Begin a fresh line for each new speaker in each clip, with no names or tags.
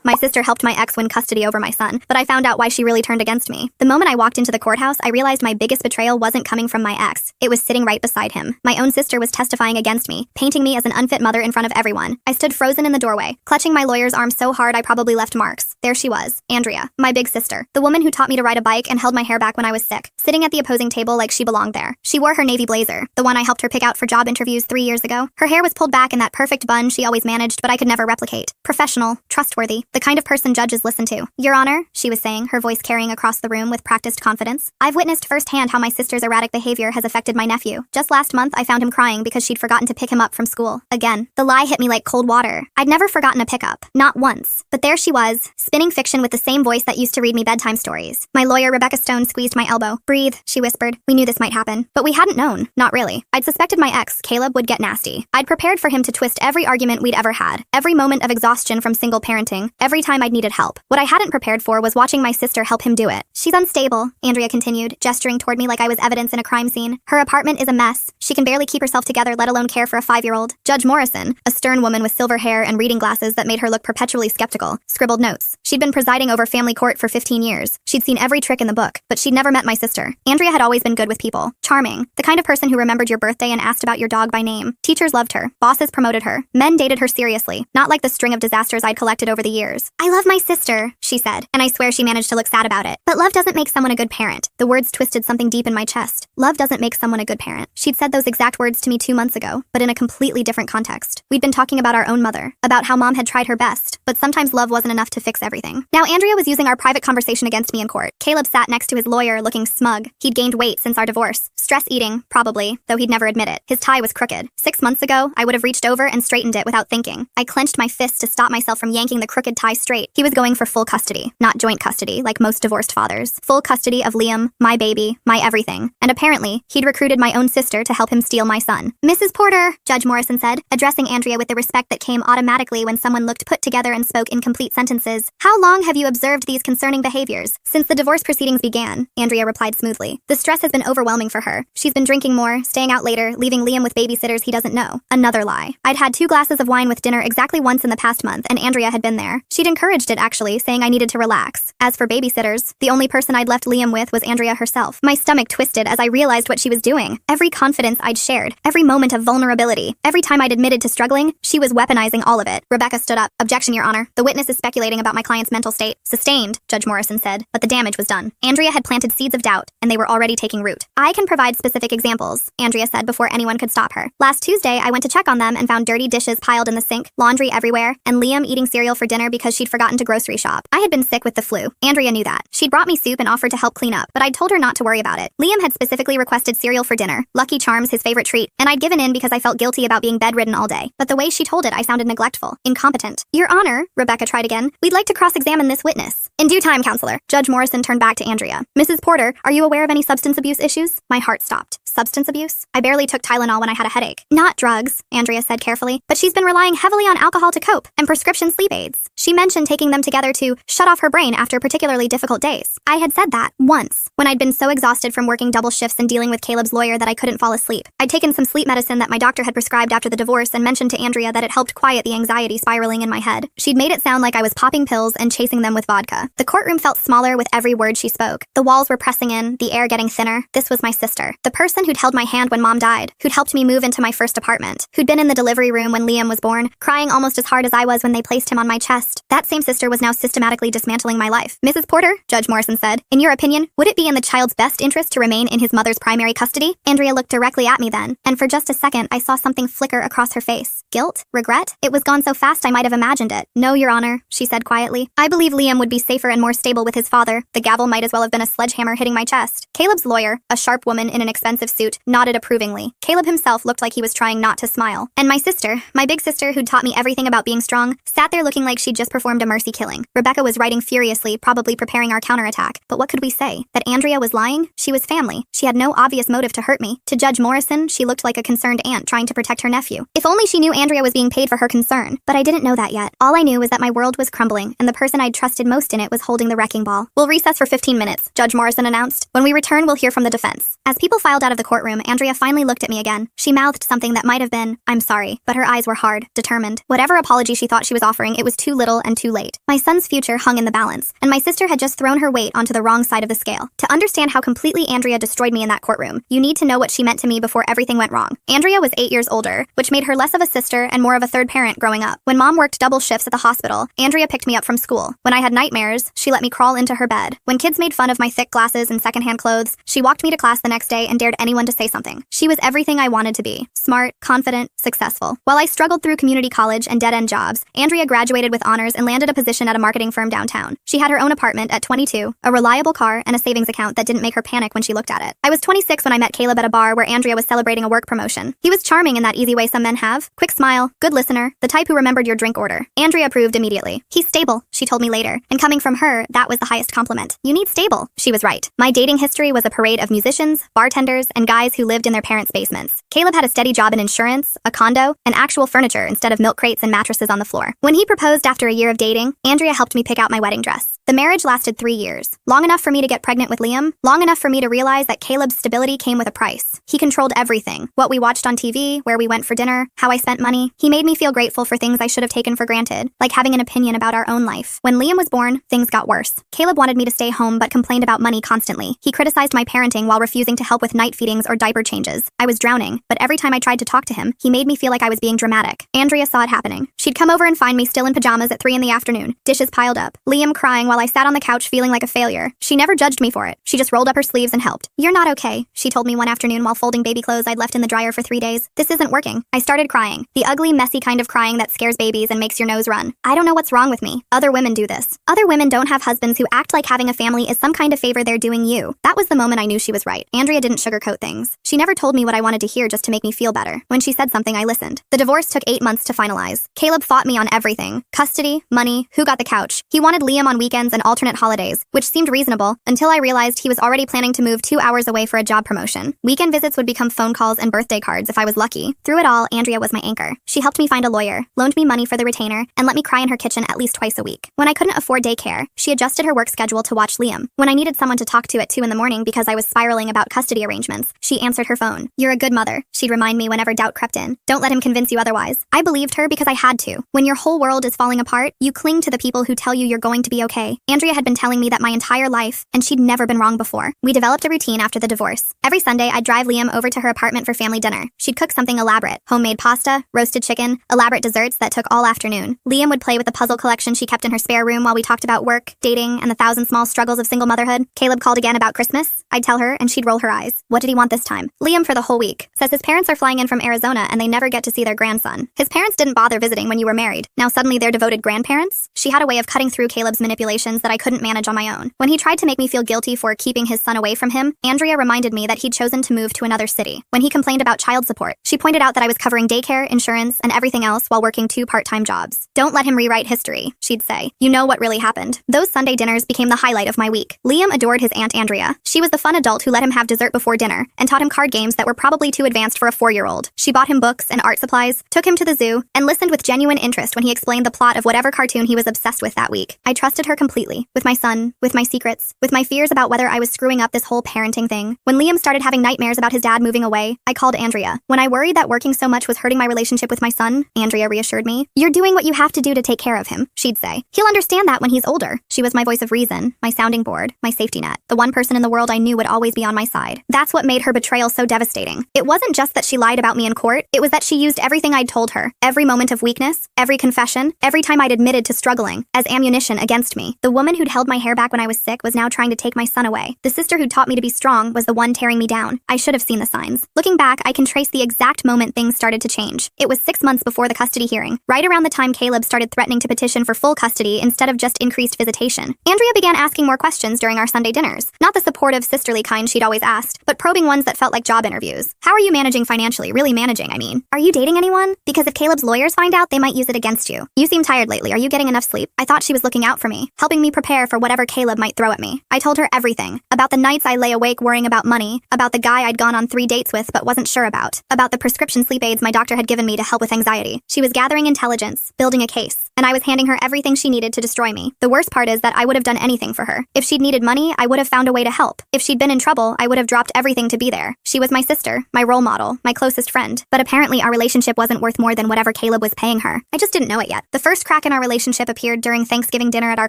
My sister helped my ex win custody over my son, but I found out why she really turned against me. The moment I walked into the courthouse, I realized my biggest betrayal wasn't coming from my ex. It was sitting right beside him. My own sister was testifying against me, painting me as an unfit mother in front of everyone. I stood frozen in the doorway, clutching my lawyer's arm so hard I probably left marks. There she was, Andrea, my big sister, the woman who taught me to ride a bike and held my hair back when I was sick, sitting at the opposing table like she belonged there. She wore her navy blazer, the one I helped her pick out for job interviews 3 years ago. Her hair was pulled back in that perfect bun she always managed, but I could never replicate. Professional, trustworthy, the kind of person judges listen to. Your Honor, she was saying, her voice carrying across the room with practiced confidence. I've witnessed firsthand how my sister's erratic behavior has affected my nephew. Just last month, I found him crying because she'd forgotten to pick him up from school. Again, the lie hit me like cold water. I'd never forgotten a pickup. Not once. But there she was, spinning fiction with the same voice that used to read me bedtime stories. My lawyer, Rebecca Stone, squeezed my elbow. Breathe, she whispered. We knew this might happen. But we hadn't known. Not really. I'd suspected my ex, Caleb, would get nasty. I'd prepared for him to twist every argument we'd ever had. Every moment of exhaustion from single parenting. Every time I'd needed help. What I hadn't prepared for was watching my sister help him do it. She's unstable, Andrea continued, gesturing toward me like I was evidence in a crime scene. Her apartment is a mess. She can barely keep herself together, let alone care for a 5-year-old. Judge Morrison, a stern woman with silver hair and reading glasses that made her look perpetually skeptical, scribbled notes. She'd been presiding over family court for 15 years. She'd seen every trick in the book, but she'd never met my sister. Andrea had always been good with people. Charming. The kind of person who remembered your birthday and asked about your dog by name. Teachers loved her. Bosses promoted her. Men dated her seriously. Not like the string of disasters I'd collected over the years. I love my sister, she said, and I swear she managed to look sad about it. But love doesn't make someone a good parent. The words twisted something deep in my chest. Love doesn't make someone a good parent. She'd said those exact words to me 2 months ago, but in a completely different context. We'd been talking about our own mother, about how mom had tried her best, but sometimes love wasn't enough to fix everything. Now Andrea was using our private conversation against me in court. Caleb sat next to his lawyer looking smug. He'd gained weight since our divorce. Stress eating, probably, though he'd never admit it. His tie was crooked. 6 months ago, I would have reached over and straightened it without thinking. I clenched my fist to stop myself from yanking the crooked tie straight. He was going for full custody, not joint custody, like most divorced fathers. Full custody of Liam, my baby, my everything. And apparently, he'd recruited my own sister to help him steal my son. Mrs. Porter, Judge Morrison said, addressing Andrea with the respect that came automatically when someone looked put together and spoke incomplete sentences. How long have you observed these concerning behaviors? Since the divorce proceedings began, Andrea replied smoothly. The stress has been overwhelming for her. She's been drinking more, staying out later, leaving Liam with babysitters he doesn't know. Another lie. I'd had 2 glasses of wine with dinner exactly once in the past month, and Andrea had been there. She'd encouraged it, actually, saying I needed to relax. As for babysitters, the only person I'd left Liam with was Andrea herself. My stomach twisted as I realized what she was doing. Every confidence I'd shared, every moment of vulnerability, every time I'd admitted to struggling, she was weaponizing all of it. Rebecca stood up. Objection, Your Honor. The witness is speculating about my client's mental state. Sustained, Judge Morrison said, but the damage was done. Andrea had planted seeds of doubt, and they were already taking root. I can provide specific examples, Andrea said before anyone could stop her. Last Tuesday, I went to check on them and found dirty dishes piled in the sink, laundry everywhere, and Liam eating cereal for dinner because she'd forgotten to grocery shop. I had been sick with the flu. Andrea knew that. She'd brought me soup and offered to help clean up, but I'd told her not to worry about it. Liam had specifically requested cereal for dinner, Lucky Charms his favorite treat, and I'd given in because I felt guilty about being bedridden all day. But the way she told it, I sounded neglectful, incompetent. Your Honor, Rebecca tried again, we'd like to cross-examine this witness. In due time, Counselor. Judge Morrison turned back to Andrea. Mrs. Porter, are you aware of any substance abuse issues? My heart stopped. Substance abuse? I barely took Tylenol when I had a headache. Not drugs, Andrea said carefully, but she's been relying heavily on alcohol to cope, and prescription sleep aids. She mentioned taking them together to shut off her brain after particularly difficult days. I had said that once, when I'd been so exhausted from working double shifts and dealing with Caleb's lawyer that I couldn't fall asleep. I'd taken some sleep medicine that my doctor had prescribed after the divorce and mentioned to Andrea that it helped quiet the anxiety spiraling in my head. She'd made it sound like I was popping pills and chasing them with vodka. The courtroom felt smaller with every word she spoke. The walls were pressing in, the air getting thinner. This was my sister. The person who'd held my hand when Mom died, who'd helped me move into my first apartment, who'd been in the delivery room when Liam was born, crying almost as hard as I was when they placed him on my chest. That same sister was now systematically dismantling my life. Mrs. Porter, Judge Morrison said, in your opinion, would it be in the child's best interest to remain in his mother's primary custody? Andrea looked directly at me then, and for just a second I saw something flicker across her face. Guilt? Regret? It was gone so fast I might have imagined it. No, Your Honor, she said quietly. I believe Liam would be safer and more stable with his father. The gavel might as well have been a sledgehammer hitting my chest. Caleb's lawyer, a sharp woman in an expensive suit, nodded approvingly. Caleb himself looked like he was trying not to smile. And my sister, my big sister who'd taught me everything about being strong, sat there looking like she'd just performed a mercy killing. Rebecca was writing furiously, probably preparing our counterattack. But what could we say? That Andrea was lying? She was family. She had no obvious motive to hurt me. To Judge Morrison, she looked like a concerned aunt trying to protect her nephew. If only she knew Andrea was being paid for her concern. But I didn't know that yet. All I knew was that my world was crumbling, and the person I'd trusted most in it was holding the wrecking ball. We'll recess for 15 minutes, Judge Morrison announced. When we return, we'll hear from the defense. As people filed out of the the courtroom, Andrea finally looked at me again. She mouthed something that might have been, "I'm sorry," but her eyes were hard, determined. Whatever apology she thought she was offering, it was too little and too late. My son's future hung in the balance, and my sister had just thrown her weight onto the wrong side of the scale. To understand how completely Andrea destroyed me in that courtroom, you need to know what she meant to me before everything went wrong. Andrea was 8 years older, which made her less of a sister and more of a third parent growing up. When Mom worked double shifts at the hospital, Andrea picked me up from school. When I had nightmares, she let me crawl into her bed. When kids made fun of my thick glasses and secondhand clothes, she walked me to class the next day and dared anyone to say something. She was everything I wanted to be: smart, confident, successful. While I struggled through community college and dead-end jobs, Andrea graduated with honors and landed a position at a marketing firm downtown. She had her own apartment at 22, a reliable car, and a savings account that didn't make her panic when she looked at it. I was 26 when I met Caleb at a bar where Andrea was celebrating a work promotion. He was charming in that easy way some men have. Quick smile, good listener, the type who remembered your drink order. Andrea approved immediately. "He's stable," she told me later, and coming from her, that was the highest compliment. "You need stable." She was right. My dating history was a parade of musicians, bartenders, and guys who lived in their parents' basements. Caleb had a steady job in insurance, a condo, and actual furniture instead of milk crates and mattresses on the floor. When he proposed after a year of dating, Andrea helped me pick out my wedding dress. The marriage lasted 3 years. Long enough for me to get pregnant with Liam, long enough for me to realize that Caleb's stability came with a price. He controlled everything: what we watched on TV, where we went for dinner, how I spent money. He made me feel grateful for things I should have taken for granted, like having an opinion about our own life. When Liam was born, things got worse. Caleb wanted me to stay home but complained about money constantly. He criticized my parenting while refusing to help with night feedings or diaper changes. I was drowning, but every time I tried to talk to him, he made me feel like I was being dramatic. Andrea saw it happening. She'd come over and find me still in pajamas at 3 in the afternoon, dishes piled up, Liam crying while I sat on the couch feeling like a failure. She never judged me for it. She just rolled up her sleeves and helped. "You're not okay," she told me one afternoon while folding baby clothes I'd left in the dryer for 3 days. "This isn't working." I started crying. The ugly, messy kind of crying that scares babies and makes your nose run. I don't know what's wrong with me. Other women do this. Other women don't have husbands who act like having a family is some kind of favor they're doing you. That was the moment I knew she was right. Andrea didn't sugarcoat things. She never told me what I wanted to hear just to make me feel better. When she said something, I listened. The divorce took 8 months to finalize. Caleb fought me on everything: custody, money, who got the couch. He wanted Liam on weekends and alternate holidays, which seemed reasonable until I realized he was already planning to move 2 hours away for a job promotion. Weekend visits would become phone calls and birthday cards if I was lucky. Through it all, Andrea was my anchor. She helped me find a lawyer, loaned me money for the retainer, and let me cry in her kitchen at least twice a week. When I couldn't afford daycare, she adjusted her work schedule to watch Liam. When I needed someone to talk to at 2 in the morning because I was spiraling about custody arrangements, she answered her phone. "You're a good mother," she'd remind me whenever doubt crept in. "Don't let him convince you otherwise." I believed her because I had to. When your whole world is falling apart, you cling to the people who tell you you're going to be okay. Andrea had been telling me that my entire life, and she'd never been wrong before. We developed a routine after the divorce. Every Sunday, I'd drive Liam over to her apartment for family dinner. She'd cook something elaborate: homemade pasta, roasted chicken, elaborate desserts that took all afternoon. Liam would play with the puzzle collection she kept in her spare room while we talked about work, dating, and the thousand small struggles of single motherhood. Caleb called again about Christmas. I'd tell her, and she'd roll her eyes. What did he want this time? Liam for the whole week. Says his parents are flying in from Arizona and they never get to see their grandson. His parents didn't bother visiting when you were married. Now suddenly they're devoted grandparents? She had a way of cutting through Caleb's manipulations that I couldn't manage on my own. When he tried to make me feel guilty for keeping his son away from him, Andrea reminded me that he'd chosen to move to another city. When he complained about child support, she pointed out that I was covering daycare, insurance, and everything else while working 2 part-time jobs. "Don't let him rewrite history," she'd say. "You know what really happened." Those Sunday dinners became the highlight of my week. Liam adored his Aunt Andrea. She was the fun adult who let him have dessert before dinner and taught him card games that were probably too advanced for a 4-year-old. She bought him books and art supplies, took him to the zoo, and listened with genuine interest when he explained the plot of whatever cartoon he was obsessed with that week. I trusted her completely, with my son, with my secrets, with my fears about whether I was screwing up this whole parenting thing. When Liam started having nightmares about his dad moving away, I called Andrea. When I worried that working so much was hurting my relationship with my son, Andrea reassured me. "You're doing what you have to do to take care of him," she'd say. "He'll understand that when he's older." She was my voice of reason, my sounding board, my safety net, the one person in the world I knew would always be on my side. That's what made her betrayal so devastating. It wasn't just that she lied about me in court, it was that she used everything I'd told her, every moment of weakness, every confession, every time I'd admitted to struggling, as ammunition against me. The woman who'd held my hair back when I was sick was now trying to take my son away. The sister who taught me to be strong was the one tearing me down. I should have seen the signs. Looking back, I can trace the exact moment things started to change. It was 6 months before the custody hearing, right around the time Caleb started threatening to petition for full custody instead of just increased visitation. Andrea began asking more questions during our Sunday dinners. Not the supportive, sisterly kind she'd always asked, but probing ones that felt like job interviews. "How are you managing financially? Really managing, I mean. Are you dating anyone? Because if Caleb's lawyers find out, they might use it against you. You seem tired lately. Are you getting enough sleep?" I thought she was looking out for me, helping me prepare for whatever Caleb might throw at me. I told her everything. About the nights I lay awake worrying about money, about the guy I'd gone on 3 dates with but wasn't sure about the prescription sleep aids my doctor had given me to help with anxiety. She was gathering intelligence, building a case, and I was handing her everything she needed to destroy me. The worst part is that I would have done anything for her. If she'd needed money, I would have found a way to help. If she'd been in trouble, I would have dropped everything everything to be there. She was my sister, my role model, my closest friend. But apparently our relationship wasn't worth more than whatever Caleb was paying her. I just didn't know it yet. The first crack in our relationship appeared during Thanksgiving dinner at our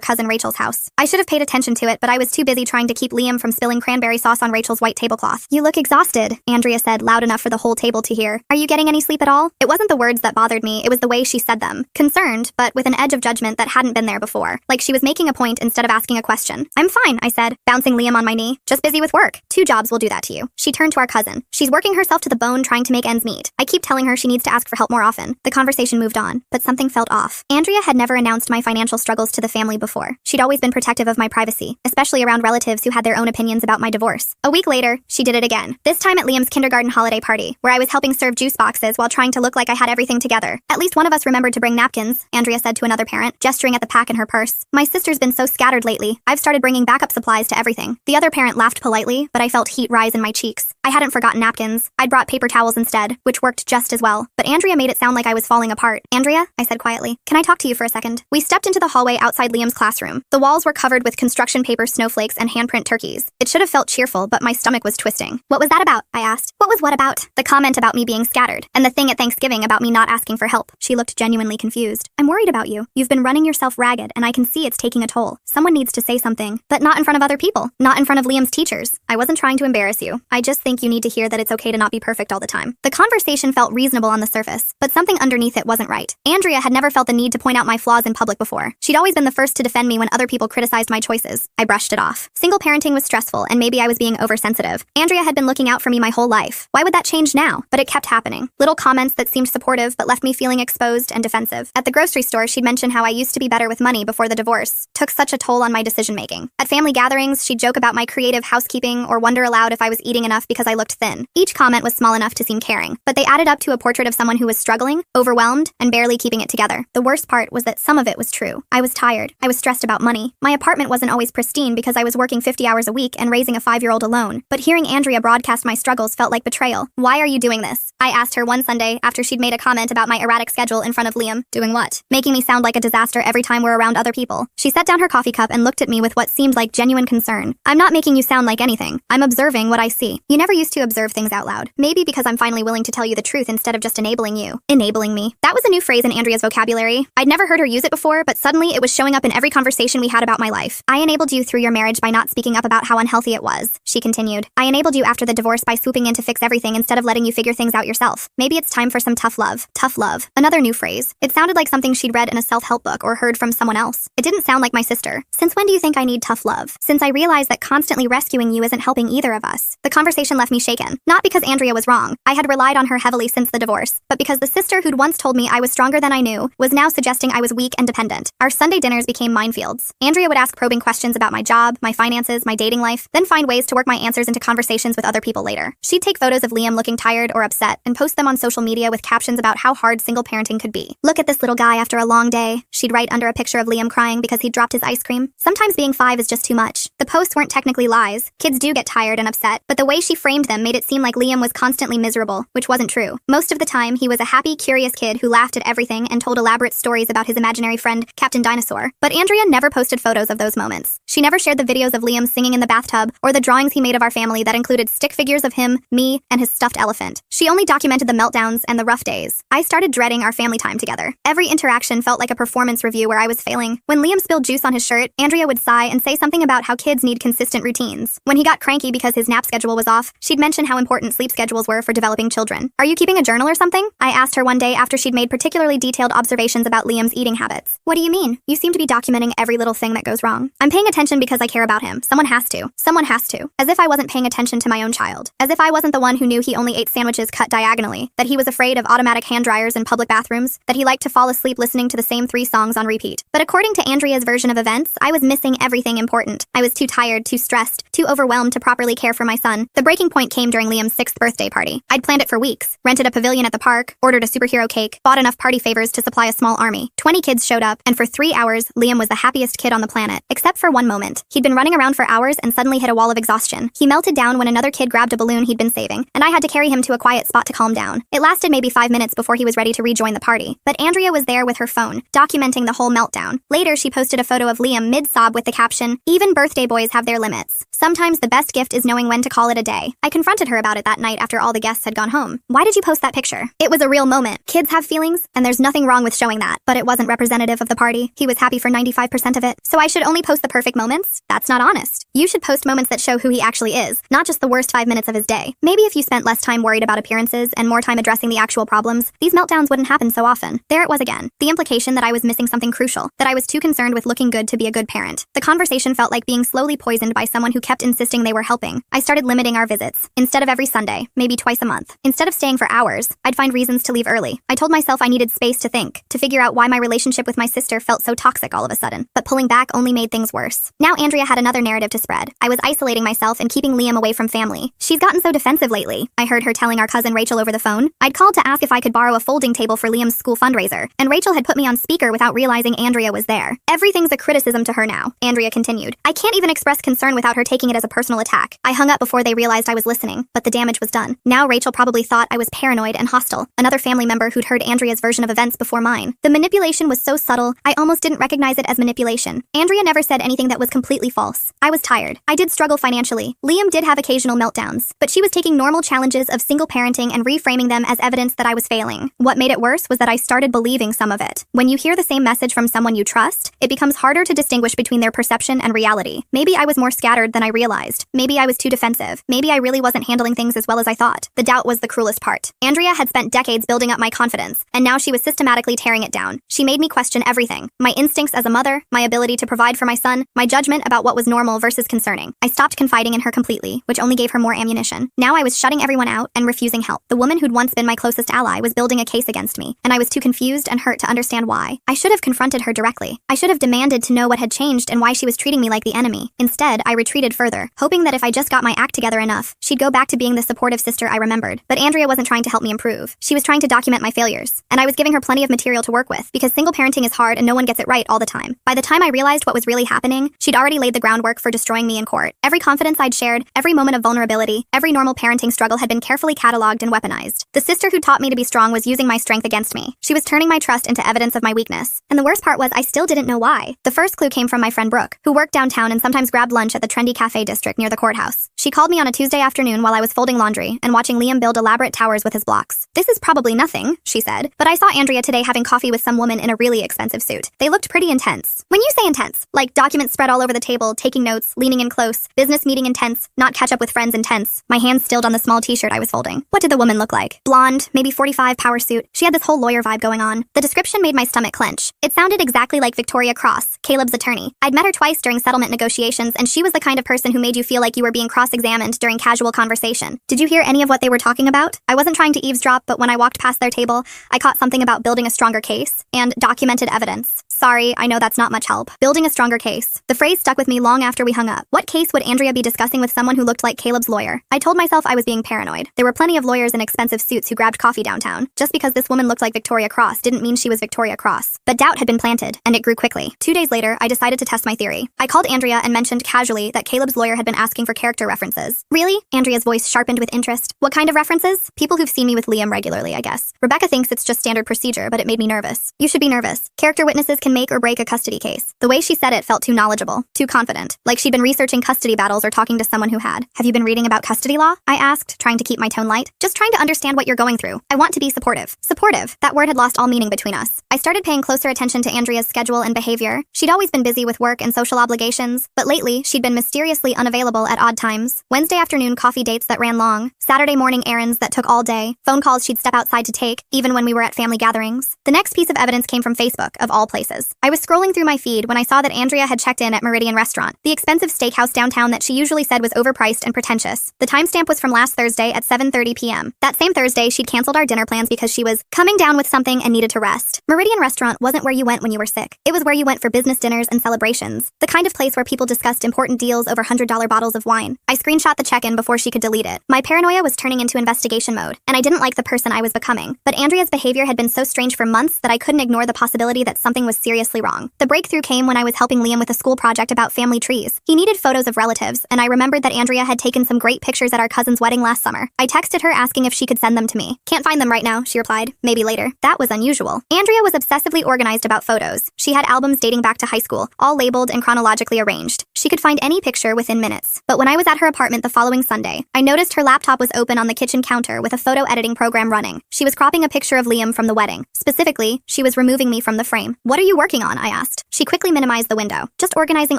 cousin Rachel's house. I should have paid attention to it, but I was too busy trying to keep Liam from spilling cranberry sauce on Rachel's white tablecloth. "You look exhausted," Andrea said, loud enough for the whole table to hear. "Are you getting any sleep at all?" It wasn't the words that bothered me, it was the way she said them. Concerned, but with an edge of judgment that hadn't been there before. Like she was making a point instead of asking a question. "I'm fine," I said, bouncing Liam on my knee. "Just busy with work. 2 jobs will do that to you." She turned to our cousin. "She's working herself to the bone trying to make ends meet. I keep telling her she needs to ask for help more often." The conversation moved on, but something felt off. Andrea had never announced my financial struggles to the family before. She'd always been protective of my privacy, especially around relatives who had their own opinions about my divorce. A week later, she did it again. This time at Liam's kindergarten holiday party, where I was helping serve juice boxes while trying to look like I had everything together. "At least one of us remembered to bring napkins," Andrea said to another parent, gesturing at the pack in her purse. "My sister's been so scattered lately, I've started bringing backup supplies to everything." The other parent laughed politely, but I felt heat rise in my cheeks. I hadn't forgotten napkins. I'd brought paper towels instead, which worked just as well. But Andrea made it sound like I was falling apart. "Andrea," I said quietly, "can I talk to you for a second?" We stepped into the hallway outside Liam's classroom. The walls were covered with construction paper snowflakes and handprint turkeys. It should have felt cheerful, but my stomach was twisting. "What was that about?" I asked. "What was what about?" "The comment about me being scattered, and the thing at Thanksgiving about me not asking for help." She looked genuinely confused. "I'm worried about you. You've been running yourself ragged, and I can see it's taking a toll. Someone needs to say something, but not in front of other people. Not in front of Liam's teachers. I wasn't trying to embarrass you. I just think you need to hear that it's okay to not be perfect all the time." The conversation felt reasonable on the surface, but something underneath it wasn't right. Andrea had never felt the need to point out my flaws in public before. She'd always been the first to defend me when other people criticized my choices. I brushed it off. Single parenting was stressful, and maybe I was being oversensitive. Andrea had been looking out for me my whole life. Why would that change now? But it kept happening. Little comments that seemed supportive but left me feeling exposed and defensive. At the grocery store, she'd mention how I used to be better with money before the divorce. Took such a toll on my decision-making. At family gatherings, she'd joke about my creative housekeeping or wonder aloud if I was eating enough because I looked thin. Each comment was small enough to seem caring, but they added up to a portrait of someone who was struggling, overwhelmed, and barely keeping it together. The worst part was that some of it was true. I was tired. I was stressed about money. My apartment wasn't always pristine because I was working 50 hours a week and raising a 5-year-old alone. But hearing Andrea broadcast my struggles felt like betrayal. "Why are you doing this?" I asked her one Sunday after she'd made a comment about my erratic schedule in front of Liam. "Doing what?" "Making me sound like a disaster every time we're around other people." She set down her coffee cup and looked at me with what seemed like genuine concern. "I'm not making you sound like anything. I'm observing what I see. You never used to observe things out loud. Maybe because I'm finally willing to tell you the truth instead of just enabling you." Enabling me. That was a new phrase in Andrea's vocabulary. I'd never heard her use it before, but suddenly it was showing up in every conversation we had about my life. "I enabled you through your marriage by not speaking up about how unhealthy it was," she continued. "I enabled you after the divorce by swooping in to fix everything instead of letting you figure things out yourself. Maybe it's time for some tough love." Tough love. Another new phrase. It sounded like something she'd read in a self-help book or heard from someone else. It didn't sound like my sister. "Since when do you think I need tough love?" "Since I realized that constantly rescuing you isn't helping either of us." The conversation left me shaken. Not because Andrea was wrong. I had relied on her heavily since the divorce, but because the sister who'd once told me I was stronger than I knew was now suggesting I was weak and dependent. Our Sunday dinners became minefields. Andrea would ask probing questions about my job, my finances, my dating life, then find ways to work my answers into conversations with other people later. She'd take photos of Liam looking tired or upset and post them on social media with captions about how hard single parenting could be. "Look at this little guy after a long day," she'd write under a picture of Liam crying because he'd dropped his ice cream. Sometimes being 5 is just too much. The posts weren't technically lies. Kids do get tired and upset, but the way she framed them made it seem like Liam was constantly miserable, which wasn't true. Most of the time, he was a happy, curious kid who laughed at everything and told elaborate stories about his imaginary friend, Captain Dinosaur. But Andrea never posted photos of those moments. She never shared the videos of Liam singing in the bathtub or the drawings he made of our family that included stick figures of him, me, and his stuffed elephant. She only documented the meltdowns and the rough days. I started dreading our family time together. Every interaction felt like a performance review where I was failing. When Liam spilled juice on his shirt, Andrea would sigh and say something about how kids need consistent routines. When he got cranky because his nap schedule was off, she'd mention how important sleep schedules were for developing children. "Are you keeping a journal or something?" I asked her one day after she'd made particularly detailed observations about Liam's eating habits. "What do you mean? You seem to be documenting every little thing that goes wrong." "I'm paying attention because I care about him. Someone has to. Someone has to." As if I wasn't paying attention to my own child. As if I wasn't the one who knew he only ate sandwiches cut diagonally, that he was afraid of automatic hand dryers in public bathrooms, that he liked to fall asleep listening to the same 3 songs on repeat. But according to Andrea's version of events, I was missing everything important. I was too tired, too stressed, too overwhelmed to properly care for my son. The breaking point came during Liam's 6th birthday party. I'd planned it for weeks, rented a pavilion at the park, ordered a superhero cake, bought enough party favors to supply a small army. 20 kids showed up, and for 3 hours, Liam was the happiest kid on the planet, except for one moment. He'd been running around for hours and suddenly hit a wall of exhaustion. He melted down when another kid grabbed a balloon he'd been saving, and I had to carry him to a quiet spot to calm down. It lasted maybe 5 minutes before he was ready to rejoin the party, but Andrea was there with her phone, documenting the whole meltdown. Later, she posted a photo of Liam mid-sob with the caption, "Even birthday boys have their limits. Sometimes the best gift is knowing when to call it it a day. I confronted her about it that night after all the guests had gone home. Why did you post that picture? It was a real moment. Kids have feelings, and there's nothing wrong with showing that. But it wasn't representative of the party. He was happy for 95% of it. So I should only post the perfect moments? That's not honest. You should post moments that show who he actually is, not just the worst 5 minutes of his day. Maybe if you spent less time worried about appearances and more time addressing the actual problems, these meltdowns wouldn't happen so often. There it was again. The implication that I was missing something crucial, that I was too concerned with looking good to be a good parent. The conversation felt like being slowly poisoned by someone who kept insisting they were helping. I started limiting our visits. Instead of every Sunday, maybe twice a month. Instead of staying for hours, I'd find reasons to leave early. I told myself I needed space to think, to figure out why my relationship with my sister felt so toxic all of a sudden. But pulling back only made things worse. Now Andrea had another narrative to spread. I was isolating myself and keeping Liam away from family. She's gotten so defensive lately. I heard her telling our cousin Rachel over the phone. I'd called to ask if I could borrow a folding table for Liam's school fundraiser, and Rachel had put me on speaker without realizing Andrea was there. Everything's a criticism to her now, Andrea continued. I can't even express concern without her taking it as a personal attack. I hung up before they realized I was listening, but the damage was done. Now Rachel probably thought I was paranoid and hostile, another family member who'd heard Andrea's version of events before mine. The manipulation was so subtle, I almost didn't recognize it as manipulation. Andrea never said anything that was completely false. I was tired. I did struggle financially. Liam did have occasional meltdowns, but she was taking normal challenges of single parenting and reframing them as evidence that I was failing. What made it worse was that I started believing some of it. When you hear the same message from someone you trust, it becomes harder to distinguish between their perception and reality. Maybe I was more scattered than I realized. Maybe I was too defensive. Maybe I really wasn't handling things as well as I thought. The doubt was the cruelest part. Andrea had spent decades building up my confidence, and now she was systematically tearing it down. She made me question everything. My instincts as a mother, my ability to provide for my son, my judgment about what was normal versus concerning. I stopped confiding in her completely, which only gave her more ammunition. Now I was shutting everyone out and refusing help. The woman who'd once been my closest ally was building a case against me, and I was too confused and hurt to understand why. I should have confronted her directly. I should have demanded to know what had changed and why she was treating me like the enemy. Instead, I retreated further, hoping that if I just got my act together enough, she'd go back to being the supportive sister I remembered. But Andrea wasn't trying to help me improve. She was trying to document my failures, and I was giving her plenty of material to work with, because single parenting is hard and no one gets it right all the time. By the time I realized what was really happening, she'd already laid the groundwork for destroying me in court. Every confidence I'd shared, every moment of vulnerability, every normal parenting struggle had been carefully cataloged and weaponized. The sister who taught me to be strong was using my strength against me. She was turning my trust into evidence of my weakness. And the worst part was I still didn't know why. The first clue came from my friend Brooke, who worked downtown and sometimes grabbed lunch at the trendy cafe district near the courthouse. She called me on a Tuesday afternoon while I was folding laundry and watching Liam build elaborate towers with his blocks. This is probably nothing, she said, but I saw Andrea today having coffee with some woman in a really expensive suit. They looked pretty intense. When you say intense, like documents spread all over the table, taking notes, leaning in close, business meeting intense, not catch up with friends intense. My hands stilled on the small t-shirt I was folding. What did the woman look like? Blonde, maybe 45, power suit. She had this whole lawyer vibe going on. The description made my stomach clench. It sounded exactly like Victoria Cross, Caleb's attorney. I'd met her twice during settlement negotiations, and she was the kind of person who made you feel like you were being cross-examined during casual conversation. Did you hear any of what they were talking about? I wasn't trying to eavesdrop, but when I walked past their table, I caught something about building a stronger case and documented evidence. Sorry, I know that's not much help. Building a stronger case. The phrase stuck with me long after we hung up. What case would Andrea be discussing with someone who looked like Caleb's lawyer? I told myself I was being paranoid. There were plenty of lawyers in expensive suits who grabbed coffee downtown. Just because this woman looked like Victoria Cross didn't mean she was Victoria Cross. But doubt had been planted, and it grew quickly. 2 days later, I decided to test my theory. I called Andrea and mentioned casually that Caleb's lawyer had been asking for character references. Really? Andrea's voice sharpened with interest. What kind of references? People who've seen me with Liam regularly, I guess. Rebecca thinks it's just standard procedure, but it made me nervous. You should be nervous. Character witnesses can make or break a custody case. The way she said it felt too knowledgeable, too confident, like she'd been researching custody battles or talking to someone who had. Have you been reading about custody law? I asked, trying to keep my tone light. Just trying to understand what you're going through. I want to be supportive. Supportive. That word had lost all meaning between us. I started paying closer attention to Andrea's schedule and behavior. She'd always been busy with work and social obligations, but lately she'd been mysteriously unavailable at odd times. Wednesday afternoon coffee dates that ran long, Saturday morning errands that took all day, phone calls she'd step outside to take, even when we were at family gatherings. The next piece of evidence came from Facebook, of all places. I was scrolling through my feed when I saw that Andrea had checked in at Meridian Restaurant, the expensive steakhouse downtown that she usually said was overpriced and pretentious. The timestamp was from last Thursday at 7:30 p.m. That same Thursday, she'd canceled our dinner plans because she was coming down with something and needed to rest. Meridian Restaurant wasn't where you went when you were sick. It was where you went for business dinners and celebrations, the kind of place where people discussed important deals over $100 bottles of wine. I screenshot the check-in before she could delete it. My paranoia was turning into investigation mode, and I didn't like the person I was becoming. But Andrea's behavior had been so strange for months that I couldn't ignore the possibility that something was seriously wrong. The breakthrough came when I was helping Liam with a school project about family trees. He needed photos of relatives, and I remembered that Andrea had taken some great pictures at our cousin's wedding last summer. I texted her asking if she could send them to me. Can't find them right now, she replied. Maybe later. That was unusual. Andrea was obsessively organized about photos. She had albums dating back to high school, all labeled and chronologically arranged. She could find any picture within minutes. But when I was at her apartment the following Sunday, I noticed her laptop was open on the kitchen counter with a photo editing program running. She was cropping a picture of Liam from the wedding. Specifically, she was removing me from the frame. What are you working on? I asked. She quickly minimized the window. Just organizing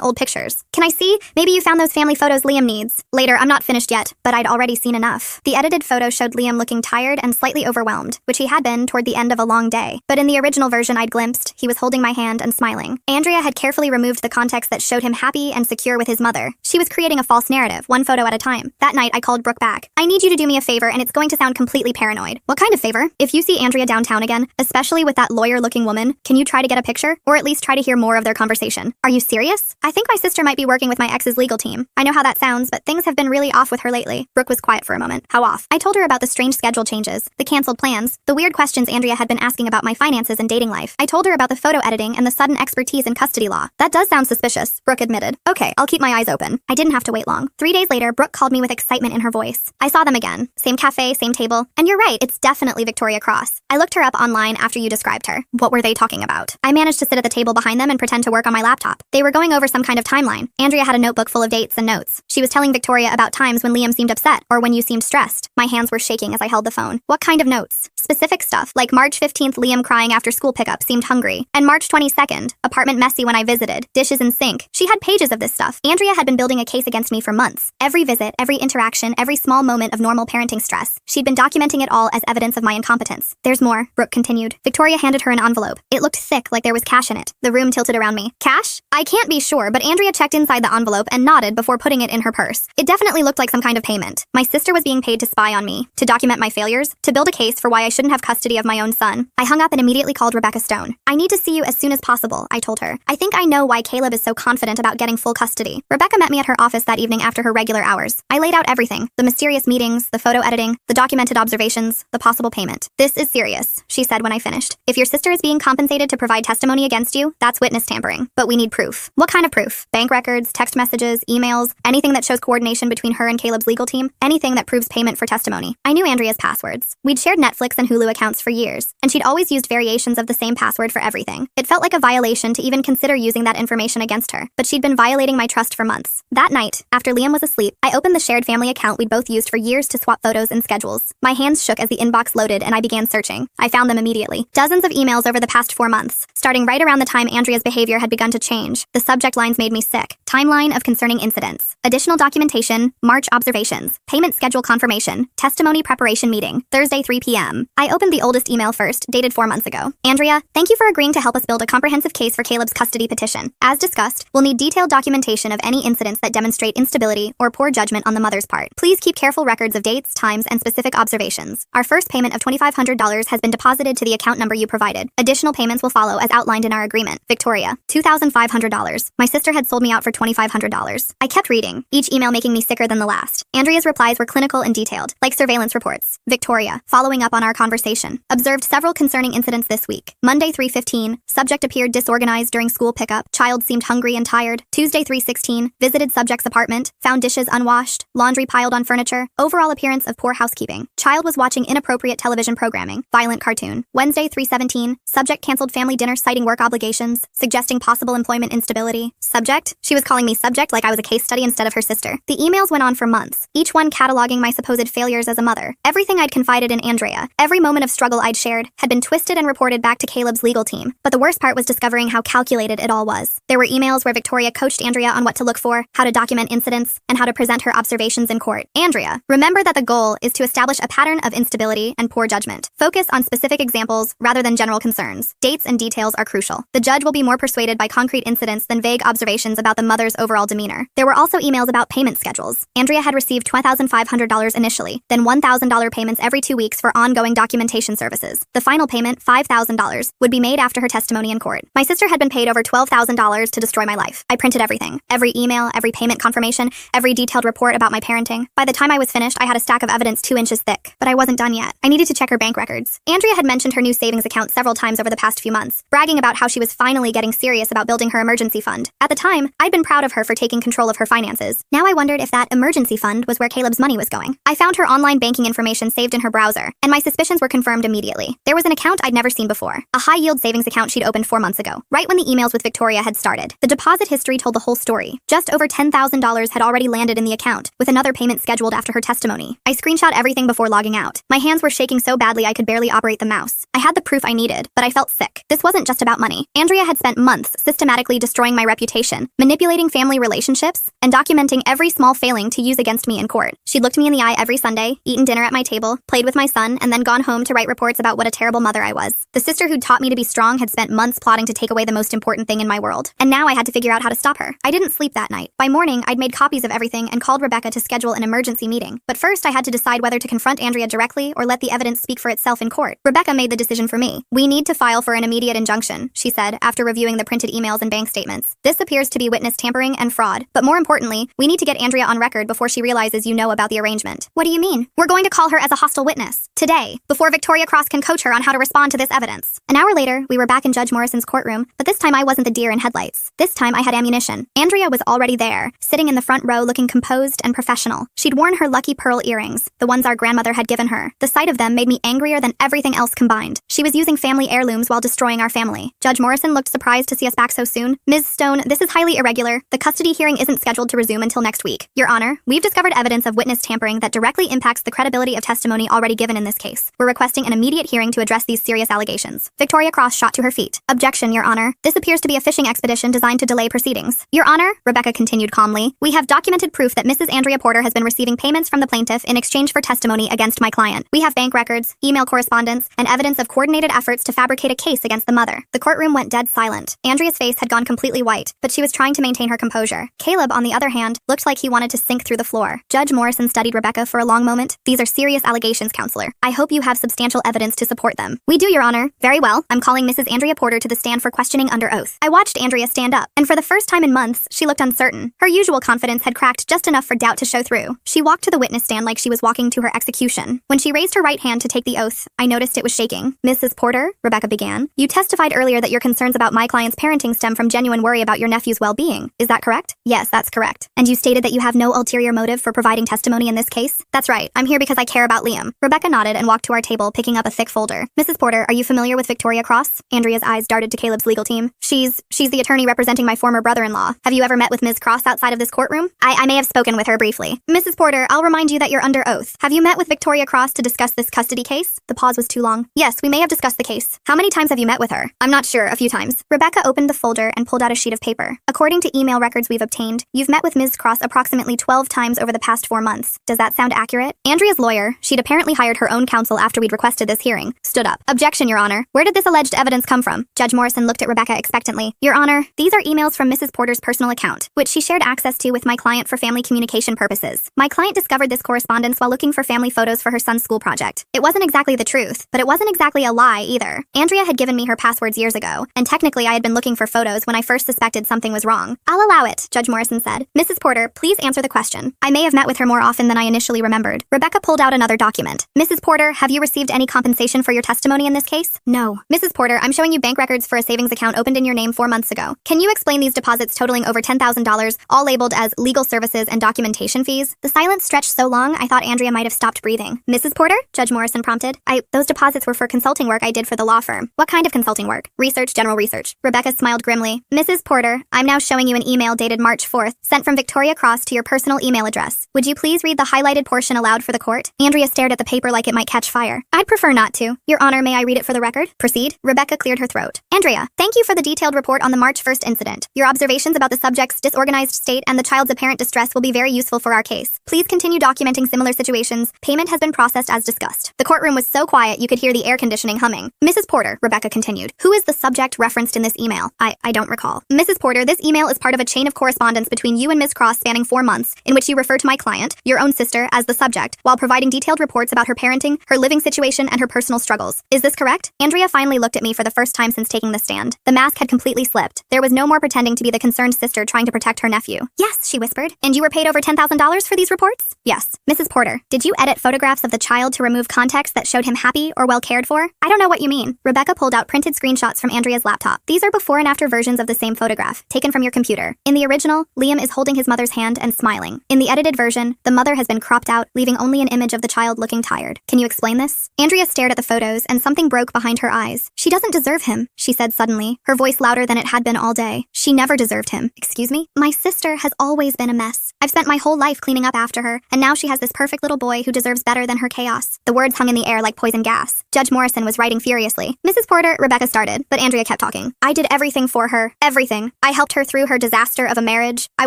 old pictures. Can I see? Maybe you found those family photos Liam needs. Later, I'm not finished yet, but I'd already seen enough. The edited photo showed Liam looking tired and slightly overwhelmed, which he had been toward the end of a long day. But in the original version I'd glimpsed, he was holding my hand and smiling. Andrea had carefully removed the context that showed him happy and secure with his mother. She was creating a false narrative, one photo at a time. That night, I called Brooke back. I need you to do me a favor, and it's going to sound completely paranoid. What kind of favor? If you see Andrea downtown again, especially with that lawyer-looking woman, can you try to get a picture? Or at least try to hear more of their conversation? Are you serious? I think my sister might be working with my ex's legal team. I know how that sounds, but things have been really off with her lately. Brooke was quiet for a moment. How off? I told her about the strange schedule changes, the canceled plans, the weird questions Andrea had been asking about my finances and dating life. I told her about the photo editing and the sudden expertise in custody law. That does sound suspicious, Brooke admitted. Okay, I'll keep my eyes open. I didn't have to wait long. 3 days later, Brooke called me with excitement in her voice. I saw them again. Same cafe, same table. And you're right, it's definitely Victoria Cross. I looked her up online after you described her. What were they talking about? I managed to sit at the table behind them and pretend to work on my laptop. They were going over some kind of timeline. Andrea had a notebook full of dates and notes. She was telling Victoria about times when Liam seemed upset or when you seemed stressed. My hands were shaking as I held the phone. What kind of notes? Specific stuff, like March 15th, Liam crying after school pickup, seemed hungry. And March 22nd, apartment messy when I visited, dishes in sink. She had pages of this stuff. Andrea had been building a case against me for months. Every visit, every interaction, every small moment of normal parenting stress. She'd been documenting it all as evidence of my incompetence. There's more, Brooke continued. Victoria handed her an envelope. It looked thick, like there was cash in it. The room tilted around me. Cash? I can't be sure, but Andrea checked inside the envelope and nodded before putting it in her purse. It definitely looked like some kind of payment. My sister was being paid to spy on me, to document my failures, to build a case for why I shouldn't have custody of my own son. I hung up and immediately called Rebecca Stone. I need to see you as soon as possible, I told her. I think I know why Caleb is so confident about getting full custody. Rebecca met me at her office that evening after her regular hours. I laid out everything. The mysterious meetings, the photo editing, the documented observations, the possible payment. This is serious, she said when I finished. If your sister is being compensated to provide testimony against you, that's witness tampering. But we need proof. What kind of proof? Bank records, text messages, emails, anything that shows coordination between her and Caleb's legal team, anything that proves payment for testimony. I knew Andrea's passwords. We'd shared Netflix and Hulu accounts for years, and she'd always used variations of the same password for everything. It felt like a violation to even consider using that information against her, but she'd been violating my trust for months. That night, after Liam was asleep, I opened the shared family account we'd both used for years to swap photos and schedules. My hands shook as the inbox loaded and I began searching. I found them immediately. Dozens of emails over the past 4 months, starting right around the time Andrea's behavior had begun to change. The subject lines made me sick. Timeline of concerning incidents. Additional documentation. March observations. Payment schedule confirmation. Testimony preparation meeting. Thursday 3 p.m. I opened the oldest email first, dated 4 months ago. Andrea, thank you for agreeing to help us build a comprehensive case for Caleb's custody petition. As discussed, we'll need detailed documentation of any incidents that demonstrate instability or poor judgment on the mother's part. Please keep careful records of dates, times, and specific observations. Our first payment of $2,500 has been deposited to the account number you provided. Additional payments will follow as outlined in our agreement. Victoria, $2,500. My sister had sold me out for $2,500. I kept reading, each email making me sicker than the last. Andrea's replies were clinical and detailed, like surveillance reports. Victoria, following up on our conversation. Observed several concerning incidents this week. Monday 3:15, subject appeared disorganized during school pickup. Child seemed hungry and tired. Tuesday 3:16, visited subject's apartment. Found dishes unwashed. Laundry piled on furniture. Overall appearance of poor housekeeping. Child was watching inappropriate television programming. Violent cartoon. Wednesday 3:17, subject canceled family dinner citing work obligations, suggesting possible employment instability. Subject? She was calling me subject like I was a case study instead of her sister. The emails went on for months, each one cataloging my supposed failures as a mother. Everything I'd confided in Andrea, every moment of struggle I'd shared, had been twisted and reported back to Caleb's legal team. But the worst part was discovering how calculated it all was. There were emails where Victoria coached Andrea on what to look for, how to document incidents, and how to present her observations in court. Andrea, remember that the goal is to establish a pattern of instability and poor judgment. Focus on specific examples rather than general concerns. Dates and details are crucial. The judge will be more persuaded by concrete incidents than vague observations about the mother's overall demeanor. There were also emails about payment schedules. Andrea had received $2,500 initially, then $1,000 payments every 2 weeks for ongoing documentation services. The final payment, $5,000, would be made after her testimony in court. My sister had been paid over $12,000 to destroy my life. I printed everything. Every email, every payment confirmation, every detailed report about my parenting. By the time I was finished, I had a stack of evidence 2 inches thick. But I wasn't done yet. I needed to check her bank records. Andrea had mentioned her new savings account several times over the past few months, bragging talking about how she was finally getting serious about building her emergency fund. At the time, I'd been proud of her for taking control of her finances. Now I wondered if that emergency fund was where Caleb's money was going. I found her online banking information saved in her browser, and my suspicions were confirmed immediately. There was an account I'd never seen before, a high-yield savings account she'd opened 4 months ago, right when the emails with Victoria had started. The deposit history told the whole story. Just over $10,000 had already landed in the account, with another payment scheduled after her testimony. I screenshot everything before logging out. My hands were shaking so badly I could barely operate the mouse. I had the proof I needed, but I felt sick. This wasn't just about money. Andrea had spent months systematically destroying my reputation, manipulating family relationships, and documenting every small failing to use against me in court. She'd looked me in the eye every Sunday, eaten dinner at my table, played with my son, and then gone home to write reports about what a terrible mother I was. The sister who'd taught me to be strong had spent months plotting to take away the most important thing in my world. And now I had to figure out how to stop her. I didn't sleep that night. By morning, I'd made copies of everything and called Rebecca to schedule an emergency meeting. But first, I had to decide whether to confront Andrea directly or let the evidence speak for itself in court. Rebecca made the decision for me. "We need to file for an immediate injunction," she said, after reviewing the printed emails and bank statements. "This appears to be witness tampering and fraud. But more importantly, we need to get Andrea on record before she realizes you know about the arrangement." "What do you mean?" "We're going to call her as a hostile witness. Today, before Victoria Cross can coach her on how to respond to this evidence." An hour later, we were back in Judge Morrison's courtroom, but this time I wasn't the deer in headlights. This time I had ammunition. Andrea was already there, sitting in the front row looking composed and professional. She'd worn her lucky pearl earrings, the ones our grandmother had given her. The sight of them made me angrier than everything else combined. She was using family heirlooms while destroying our family. Judge Morrison looked surprised to see us back so soon. "Ms. Stone, this is highly irregular. The custody hearing isn't scheduled to resume until next week. Your Honor, we've discovered evidence of witness tampering that directly impacts the credibility of testimony already given in this case. We're requesting an immediate hearing to address these serious allegations." Victoria Cross shot to her feet. "Objection, Your Honor. This appears to be a fishing expedition designed to delay proceedings." "Your Honor," Rebecca continued calmly, "we have documented proof that Mrs. Andrea Porter has been receiving payments from the plaintiff in exchange for testimony against my client. We have bank records, email correspondence, and evidence of coordinated efforts to fabricate a case against the mother." The courtroom went dead silent. Andrea's face had gone completely white, but she was trying to maintain her composure. Caleb, on the other hand, looked like he wanted to sink through the floor. Judge Morrison studied Rebecca for a long moment. "These are serious allegations, counselor. I hope you have substantial evidence to support them." "We do, Your Honor." "Very well. I'm calling Mrs. Andrea Porter to the stand for questioning under oath." I watched Andrea stand up, and for the first time in months, she looked uncertain. Her usual confidence had cracked just enough for doubt to show through. She walked to the witness stand like she was walking to her execution. When she raised her right hand to take the oath, I noticed it was shaking. "Mrs. Porter," Rebecca began, "you testified earlier that your concerns about my client's parenting stem from genuine worry about your nephew's well-being. Is that correct?" "Yes, that's correct." "And you stated that you have no ulterior motive for providing testimony in this case?" "That's right. I'm here because I care about Liam." Rebecca nodded and walked to our table, picking up a thick folder. "Mrs. Porter, are you familiar with Victoria Cross?" Andrea's eyes darted to Caleb's legal team. She's the attorney representing my former brother-in-law. Have you ever met with Ms. Cross outside of this courtroom?" I may have spoken with her briefly." "Mrs. Porter, I'll remind you that you're under oath. Have you met with Victoria Cross to discuss this custody case?" The pause was too long. "Yes, we may have discussed the case." "How many times have you met with her?" "I'm not sure. A few times." Rebecca opened the folder and pulled out a sheet of paper. "According to email records we've obtained, you've met with Ms. Cross approximately 12 times over the past 4 months. Does that sound accurate?" Andrea's lawyer, she'd apparently hired her own counsel after we'd requested this hearing, stood up. "Objection, Your Honor. Where did this alleged evidence come from?" Judge Morrison looked at Rebecca expectantly. "Your Honor, these are emails from Mrs. Porter's personal account, which she shared access to with my client for family communication purposes. My client discovered this correspondence while looking for family photos for her son's school project. It wasn't exactly the truth, but it wasn't exactly a lie either. Andrea had given me her passwords years ago, and technically I had been looking for photos when I first suspected something was wrong." "I'll allow it," Judge Morrison said. "Mrs. Porter, please answer the question." "I may have met with her more often than I initially remembered." Rebecca pulled out another document. "Mrs. Porter, have you received any compensation for your testimony in this case?" "No." "Mrs. Porter, I'm showing you bank records for a savings account opened in your name 4 months ago. Can you explain these deposits totaling over $10,000, all labeled as legal services and documentation fees?" The silence stretched so long I thought Andrea might have stopped breathing. "Mrs. Porter?" Judge Morrison prompted. Those deposits were for consulting work I did for the law firm." "What kind of consulting work?" "Research, general research." Rebecca smiled grimly. "Mrs. Porter, I'm now showing you an email dated March 4th, sent from Victoria Cross to your personal email address. Would you please read the highlighted portion aloud for the court?" Andrea stared at the paper like it might catch fire. "I'd prefer not to." "Your Honor, may I read it for the record?" "Proceed." Rebecca cleared her throat. "Andrea, thank you for the detailed report on the March 1st incident. Your observations about the subject's disorganized state and the child's apparent distress will be very useful for our case. Please continue documenting similar situations. Payment has been processed as discussed." The courtroom was so quiet you could hear the air conditioning humming. "Mrs. Porter," Rebecca continued, "who is the subject referenced in this email?" I don't recall." "Mrs. Porter, this email is part of a chain of correspondence between you and Ms. Cross spanning 4 months, in which you refer to my client, your own sister, as the subject, while providing detailed reports about her parenting, her living situation, and her personal struggles. Is this correct?" Andrea finally looked at me for the first time since taking the stand. The mask had completely slipped. There was no more pretending to be the concerned sister trying to protect her nephew. "Yes," she whispered. "And you were paid over $10,000 for these reports?" "Yes." "Mrs. Porter, did you edit photographs of the child to remove context that showed him happy or well cared for?" "I don't know what you mean." Rebecca pulled out printed screenshots screenshots from Andrea's laptop. These are before and after versions of the same photograph, taken from your computer. In the original, Liam is holding his mother's hand and smiling. In the edited version, the mother has been cropped out, leaving only an image of the child looking tired. Can you explain this? Andrea stared at the photos, and something broke behind her eyes. She doesn't deserve him, she said suddenly, her voice louder than it had been all day. She never deserved him. Excuse me? My sister has always been a mess. I've spent my whole life cleaning up after her, and now she has this perfect little boy who deserves better than her chaos. The words hung in the air like poison gas. Judge Morrison was writing furiously. Mrs. Porter, Rebecca started, but Andrea kept talking. I did everything for her. Everything. I helped her through her disaster of a marriage. I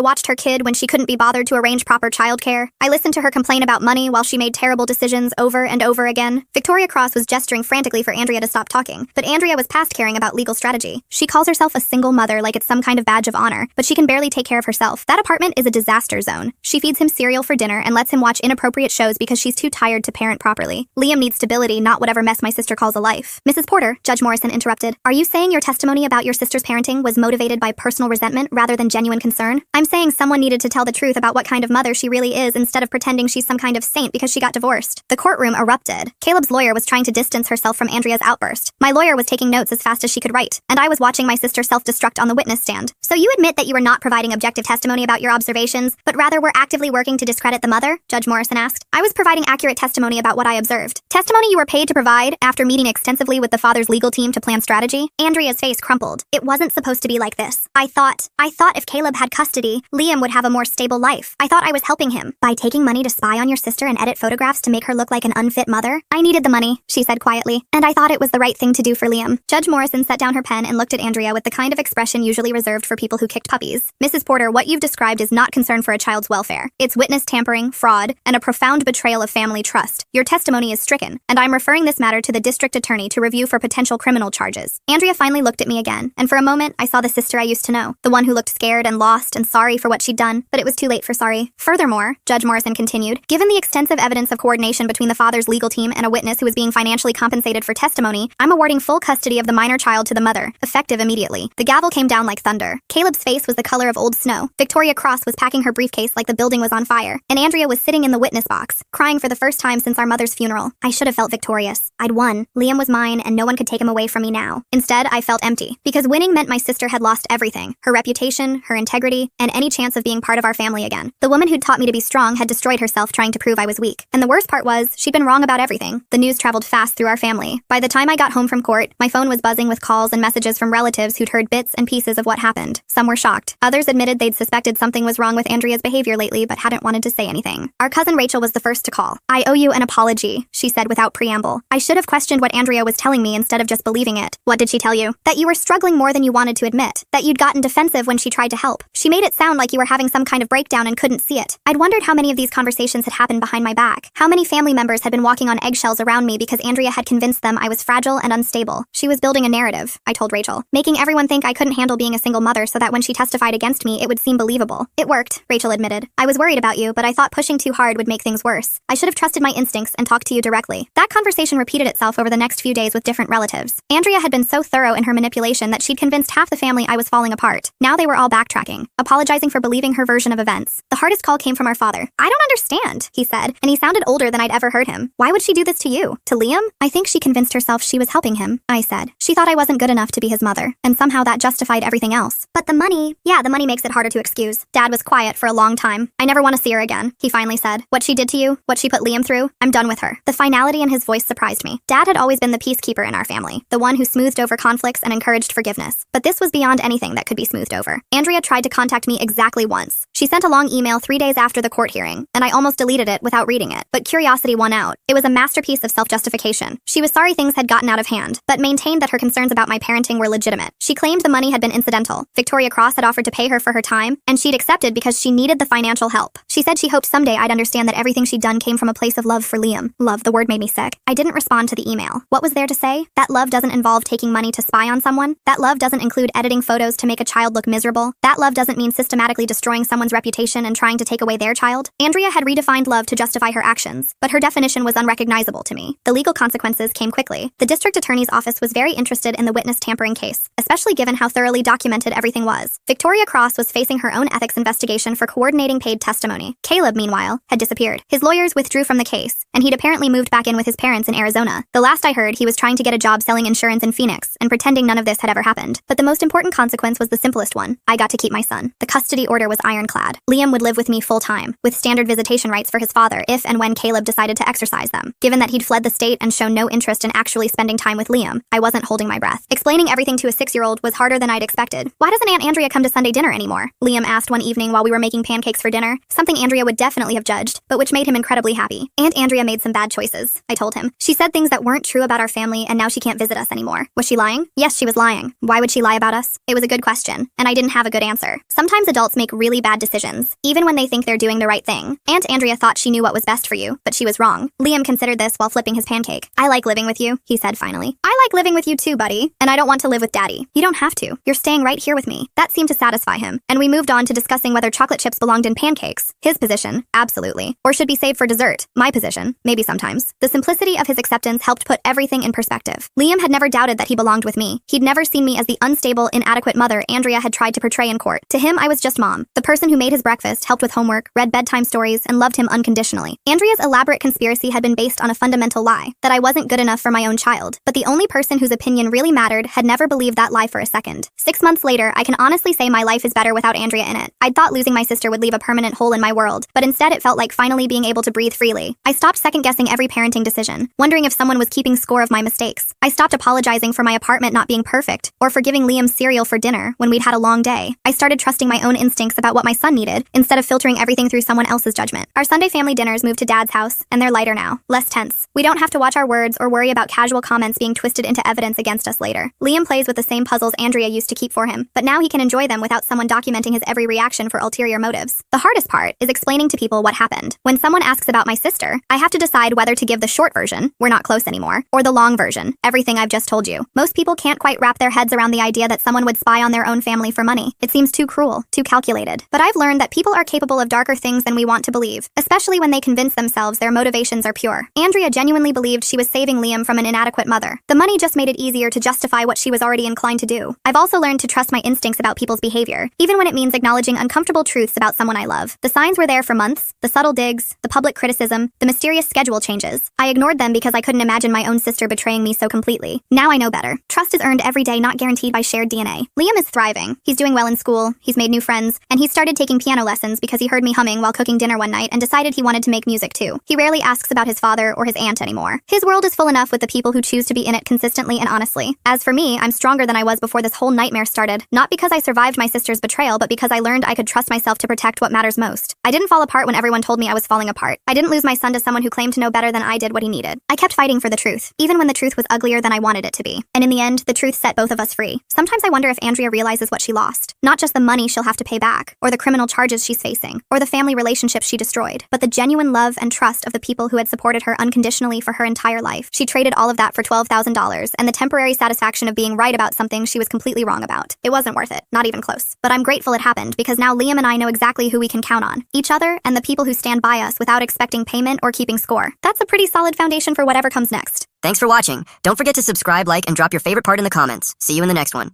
watched her kid when she couldn't be bothered to arrange proper childcare. I listened to her complain about money while she made terrible decisions over and over again. Victoria Cross was gesturing frantically for Andrea to stop talking, but Andrea was past caring about legal strategy. She calls herself a single mother like it's some kind of badge of honor, but she can barely take care of herself. That apartment is a disaster zone. She feeds him cereal for dinner and lets him watch inappropriate shows because she's too tired to parent properly. Liam needs stability, not whatever mess my sister calls a life. Mrs. Porter, Judge Morrison interrupted. Are you saying your testimony about your sister's parenting was motivated by personal resentment rather than genuine concern? I'm saying someone needed to tell the truth about what kind of mother she really is instead of pretending she's some kind of saint because she got divorced. The courtroom erupted. Caleb's lawyer was trying to distance herself from Andrea's outburst. My lawyer was taking notes as fast as she could write, and I was watching my sister self-destruct on the witness stand. So you admit that you were not providing objective testimony about your observations, but rather were actively working to discredit the mother? Judge Morrison asked. I was providing accurate testimony about what I observed. Testimony you were paid to provide after meeting extensively with the father's legal team to plan strategy? Andrea's face crumpled. It wasn't supposed to be like this. I thought if Caleb had custody, Liam would have a more stable life. I thought I was helping him. By taking money to spy on your sister and edit photographs to make her look like an unfit mother? I needed the money, she said quietly, and I thought it was the right thing to do for Liam. Judge Morrison set down her pen and looked at Andrea with the kind of expression usually reserved for people who kicked puppies. Mrs. Porter, what you've described is not concern for a child's welfare. It's witness tampering, fraud, and a profound betrayal of family trust. Your testimony is stricken, and I'm referring this matter to the district attorney to review for potential criminal charges. Andrea finally looked at me again, and for a moment, I saw the sister I used to know, the one who looked scared and lost and sorry for what she'd done, but it was too late for sorry. Furthermore, Judge Morrison continued, given the extensive evidence of coordination between the father's legal team and a witness who is being financially compensated for testimony, I'm awarding full custody of the minor child to the mother, effective immediately. The gavel came down like thunder. Caleb's face was the color of old snow. Victoria Cross was packing her briefcase like the building was on fire, and Andrea was sitting in the witness box, crying for the first time since our mother's funeral. I should have felt victorious. I'd won. Liam was mine, and no one could take him away from me now. Instead, I felt empty, because winning meant my sister had lost everything, her reputation, her integrity, and any chance of being part of our family again. The woman who'd taught me to be strong had destroyed herself trying to prove I was weak. And the worst part was, she'd been wrong about everything. The news traveled fast through our family. By the time I got home from court, my phone was buzzing with calls and messages from relatives who'd heard bits and pieces of what happened. Some were shocked. Others admitted they'd suspected something was wrong with Andrea's behavior lately but hadn't wanted to say anything. Our cousin Rachel was the first to call. I owe you an apology, she said without preamble. I should have questioned what Andrea was telling me instead of just believing it. What did she tell you? That you were struggling more than you wanted to admit. That you'd gotten defensive when she tried to help. She made it sound like you were having some kind of breakdown and couldn't see it. I'd wondered how many of these conversations had happened behind my back. How many family members had been walking on eggshells around me because Andrea had convinced them I was fragile and unstable. She was building a narrative, I told Rachel, making everyone think I couldn't handle being a single mother so that when she testified against me, it would seem believable. It worked, Rachel admitted. I was worried about you, but I thought pushing too hard would make things worse. I should have trusted my instincts and talked to you directly. That conversation repeated itself over the next few days with different relatives. Andrea had been so thorough in her manipulation that she'd convinced half the family I was falling apart. Now they were all backtracking, apologizing for believing her version of events. The hardest call came from our father. I don't understand, he said, and he sounded older than I'd ever heard him. Why would she do this to you? To Liam? I think she convinced herself she was helping him, I said. She thought I wasn't good enough to be his mother, and somehow that justified everything else. But the money, the money makes it harder to excuse. Dad was quiet for a long time. I never want to see her again, he finally said. What she did to you, what she put Liam through, I'm done with her. The finality in his voice surprised me. Dad had always been the peacekeeper in our family, the one who smoothed over conflicts and encouraged forgiveness. But this was beyond anything that could be smoothed over. Andrea tried to contact me exactly once. She sent a long email 3 days after the court hearing, and I almost deleted it without reading it. But curiosity won out. It was a masterpiece of self-justification. She was sorry things had gotten out of hand, but maintained that her concerns about my parenting were legitimate. She claimed the money had been incidental. Victoria Cross had offered to pay her for her time, and she'd accepted because she needed the financial help. She said she hoped someday I'd understand that everything she'd done came from a place of love for Liam. Love, the word made me sick. I didn't respond to the email. What was there to say? That love doesn't involve taking money to spy on someone? That love doesn't include editing photos to make a child look miserable? That love doesn't mean systematically destroying someone's reputation and trying to take away their child? Andrea had redefined love to justify her actions, but her definition was unrecognizable to me. The legal consequences came quickly. The district attorney's office was very interested in the witness tampering case, especially given how thoroughly documented everything was. Victoria Cross was facing her own ethics investigation for coordinating paid testimony. Caleb, meanwhile, had disappeared. His lawyers withdrew from the case, and he'd apparently moved back in with his parents in Arizona. The last I heard, he was trying to get a job selling insurance in Phoenix Phoenix and pretending none of this had ever happened. But the most important consequence was the simplest one. I got to keep my son. The custody order was ironclad. Liam would live with me full-time, with standard visitation rights for his father if and when Caleb decided to exercise them. Given that he'd fled the state and shown no interest in actually spending time with Liam, I wasn't holding my breath. Explaining everything to a 6-year-old was harder than I'd expected. Why doesn't Aunt Andrea come to Sunday dinner anymore? Liam asked one evening while we were making pancakes for dinner, something Andrea would definitely have judged, but which made him incredibly happy. Aunt Andrea made some bad choices, I told him. She said things that weren't true about our family and now she can't visit us anymore. Was she lying? Yes, she was lying. Why would she lie about us? It was a good question, and I didn't have a good answer. Sometimes adults make really bad decisions, even when they think they're doing the right thing. Aunt Andrea thought she knew what was best for you, but she was wrong. Liam considered this while flipping his pancake. I like living with you, he said finally. I like living with you too, buddy, and I don't want to live with Daddy. You don't have to. You're staying right here with me. That seemed to satisfy him, and we moved on to discussing whether chocolate chips belonged in pancakes. His position, absolutely. Or should be saved for dessert. My position, maybe sometimes. The simplicity of his acceptance helped put everything in perspective. Liam had never doubted that he belonged with me. He'd never seen me as the unstable, inadequate mother Andrea had tried to portray in court. To him, I was just mom, the person who made his breakfast, helped with homework, read bedtime stories, and loved him unconditionally. Andrea's elaborate conspiracy had been based on a fundamental lie, that I wasn't good enough for my own child. But the only person whose opinion really mattered had never believed that lie for a second. 6 months later, I can honestly say my life is better without Andrea in it. I'd thought losing my sister would leave a permanent hole in my world, but instead it felt like finally being able to breathe freely. I stopped second-guessing every parenting decision, wondering if someone was keeping score of my mistakes. I stopped apologizing for my apartment not being perfect, or for giving Liam cereal for dinner when we'd had a long day. I started trusting my own instincts about what my son needed, instead of filtering everything through someone else's judgment. Our Sunday family dinners moved to Dad's house, and they're lighter now, less tense. We don't have to watch our words or worry about casual comments being twisted into evidence against us later. Liam plays with the same puzzles Andrea used to keep for him, but now he can enjoy them without someone documenting his every reaction for ulterior motives. The hardest part is explaining to people what happened. When someone asks about my sister, I have to decide whether to give the short version, we're not close anymore, or the long version, everything I've just told you. Most people can't quite wrap their heads around the idea that someone would spy on their own family for money. It seems too cruel, too calculated. But I've learned that people are capable of darker things than we want to believe, especially when they convince themselves their motivations are pure. Andrea genuinely believed she was saving Liam from an inadequate mother. The money just made it easier to justify what she was already inclined to do. I've also learned to trust my instincts about people's behavior, even when it means acknowledging uncomfortable truths about someone I love. The signs were there for months, the subtle digs, the public criticism, the mysterious schedule changes. I ignored them because I couldn't imagine my own sister betraying me so completely. Now I know better. Trust is earned every day, not guaranteed by shared DNA. Liam is thriving. He's doing well in school, he's made new friends, and he's started taking piano lessons because he heard me humming while cooking dinner one night and decided he wanted to make music too. He rarely asks about his father or his aunt anymore. His world is full enough with the people who choose to be in it consistently and honestly. As for me, I'm stronger than I was before this whole nightmare started, not because I survived my sister's betrayal, but because I learned I could trust myself to protect what matters most. I didn't fall apart when everyone told me I was falling apart. I didn't lose my son to someone who claimed to know better than I did what he needed. I kept fighting for the truth, even when the truth was uglier than I wanted it to be. And in the end, the truth set both of us free. Sometimes I wonder if Andrea realizes what she lost. Not just the money she'll have to pay back, or the criminal charges she's facing, or the family relationships she destroyed, but the genuine love and trust of the people who had supported her unconditionally for her entire life. She traded all of that for $12,000 and the temporary satisfaction of being right about something she was completely wrong about. It wasn't worth it, not even close. But I'm grateful it happened because now Liam and I know exactly who we can count on. Each other and the people who stand by us without expecting payment or keeping score. That's a pretty solid foundation for whatever comes next.
Thanks for watching. Don't forget to subscribe, like, and drop your favorite part in the comments. See you in the next one.